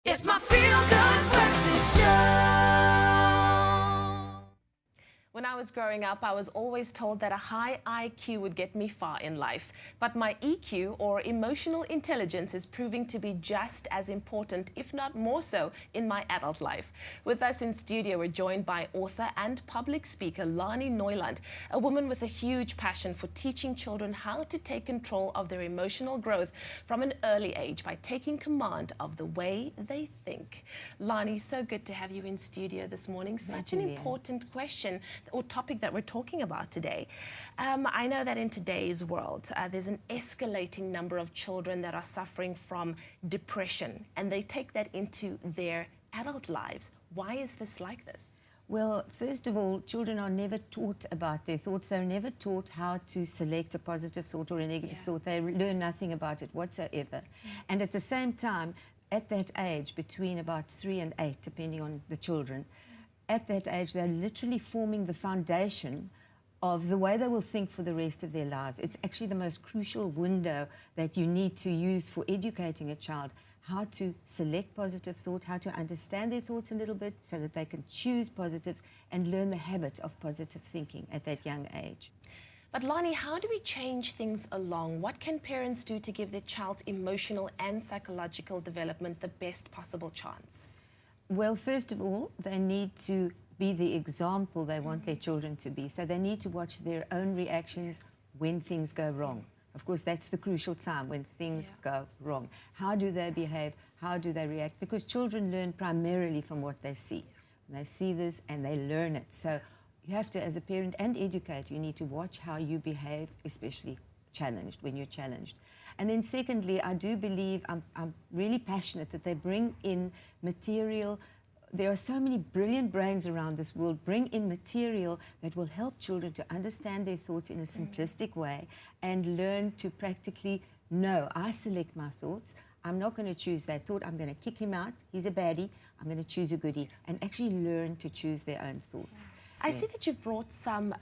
It's my feel-good breakfast show. When I was growing up, I was always told that a high IQ would get me far in life. But my EQ, or emotional intelligence, is proving to be just as important, if not more so, in my adult life. With us in studio, we're joined by author and public speaker Larne Neuland, a woman with a huge passion for teaching children how to take control of their emotional growth from an early age by taking command of the way they think. Larne, so good to have you in studio this morning. Such an important question or topic that we're talking about today. I know that in today's world, there's an escalating number of children that are suffering from depression, and they take that into their adult lives. Why is this like this? Well, first of all, children are never taught about their thoughts. They're never taught how to select a positive thought or a negative thought. They learn nothing about it whatsoever. And at the same time, at that age, between about 3 and 8, depending on the children, at that age, they're literally forming the foundation of the way they will think for the rest of their lives. It's actually the most crucial window that you need to use for educating a child, how to select positive thought, how to understand their thoughts a little bit so that they can choose positives and learn the habit of positive thinking at that young age. But Larne, how do we change things along? What can parents do to give their child's emotional and psychological development the best possible chance? Well, first of all, they need to be the example they want their children to be. So they need to watch their own reactions when things go wrong. Of course, that's the crucial time when things go wrong. How do they behave? How do they react? Because children learn primarily from what they see. They see this and they learn it. So you have to, as a parent and educator, you need to watch how you behave, especially challenged, when you're challenged. And then secondly, I do believe, I'm really passionate that they bring in material. There are so many brilliant brains around this world. Bring in material that will help children to understand their thoughts in a simplistic way and learn to practically know, I select my thoughts. I'm not going to choose that thought. I'm going to kick him out. He's a baddie. I'm going to choose a goodie, and actually learn to choose their own thoughts. I see that you've brought some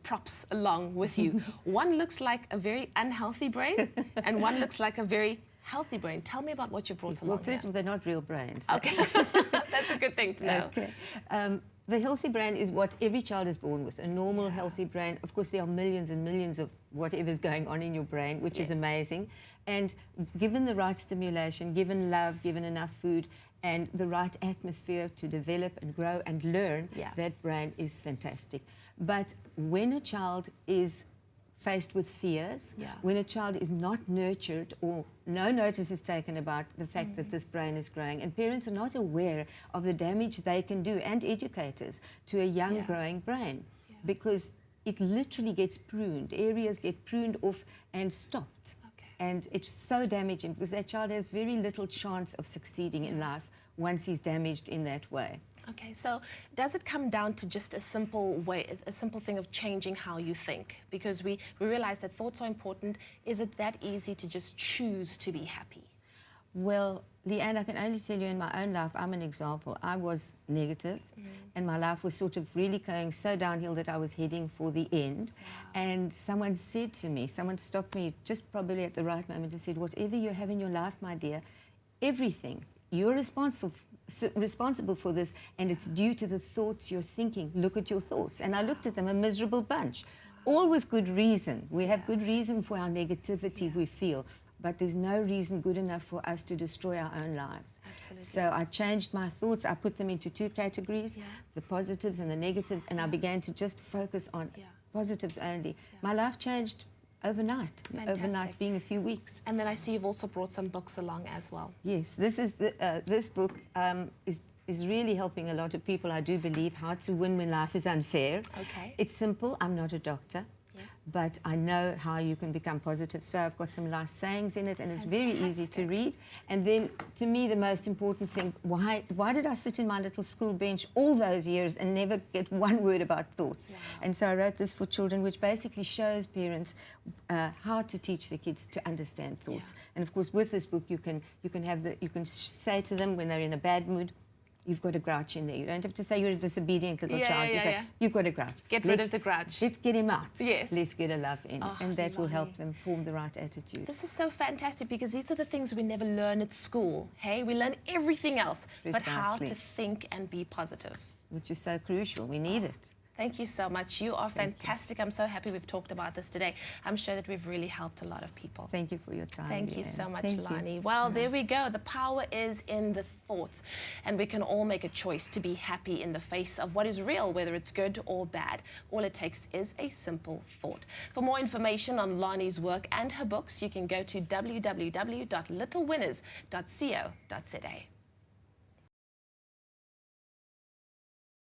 props along with you. One looks like a very unhealthy brain, and one looks like a very healthy brain. Tell me about what you brought along. Well, first of all, they're not real brains. Okay, that's a good thing to know. Okay. The healthy brain is what every child is born with, a normal, healthy brain. Of course, there are millions and millions of whatever's going on in your brain, which is amazing. And given the right stimulation, given love, given enough food, and the right atmosphere to develop and grow and learn, that brain is fantastic. But when a child is faced with fears, when a child is not nurtured or no notice is taken about the fact that this brain is growing, and parents are not aware of the damage they can do, and educators, to a young growing brain, because it literally gets pruned. Areas get pruned off and stopped. And it's so damaging because that child has very little chance of succeeding in life once he's damaged in that way. Okay, so does it come down to just a simple thing of changing how you think? Because we realize that thoughts are important. Is it that easy to just choose to be happy? Well, Leigh-anne, I can only tell you in my own life, I'm an example. I was negative, and my life was sort of really going so downhill that I was heading for the end. And someone said to me, someone stopped me just probably at the right moment and said, whatever you have in your life, my dear, everything, you're responsible for this, and it's due to the thoughts you're thinking. Look at your thoughts. And I looked at them, a miserable bunch, all with good reason. We have good reason for our negativity we feel. But there's no reason good enough for us to destroy our own lives. Absolutely. So I changed my thoughts. I put them into 2 categories, the positives and the negatives, and I began to just focus on positives only. My life changed overnight, overnight being a few weeks. And then I see you've also brought some books along as well. Yes, this is this book is really helping a lot of people, I do believe, How to Win When Life is Unfair. Okay. It's simple. I'm not a doctor. But I know how you can become positive. So I've got some nice sayings in it, and it's very easy to read. And then, to me, the most important thing, why did I sit in my little school bench all those years and never get one word about thoughts? And so I wrote this for children, which basically shows parents how to teach their kids to understand thoughts. And of course, with this book, you can say to them when they're in a bad mood, you've got a grouch in there. You don't have to say you're a disobedient little Yeah, child. yeah, You say, yeah. you've got a grouch. Get rid of the grudge. Let's get him out. Yes. Let's get a love in. Oh, And that will help lovely. them form the right attitude. This is so fantastic because these are the things we never learn at school. Hey, we learn everything else, but how Precisely. to think and be positive. Which is so crucial. We need it. Thank you so much. You are fantastic. I'm so happy we've talked about this today. I'm sure that we've really helped a lot of people. Thank you for your time. Thank you Leigh-anne. so much, Thank you. Larne. Well, there we go. The power is in the thoughts, and we can all make a choice to be happy in the face of what is real, whether it's good or bad. All it takes is a simple thought. For more information on Larne's work and her books, you can go to www.littlewinners.co.za.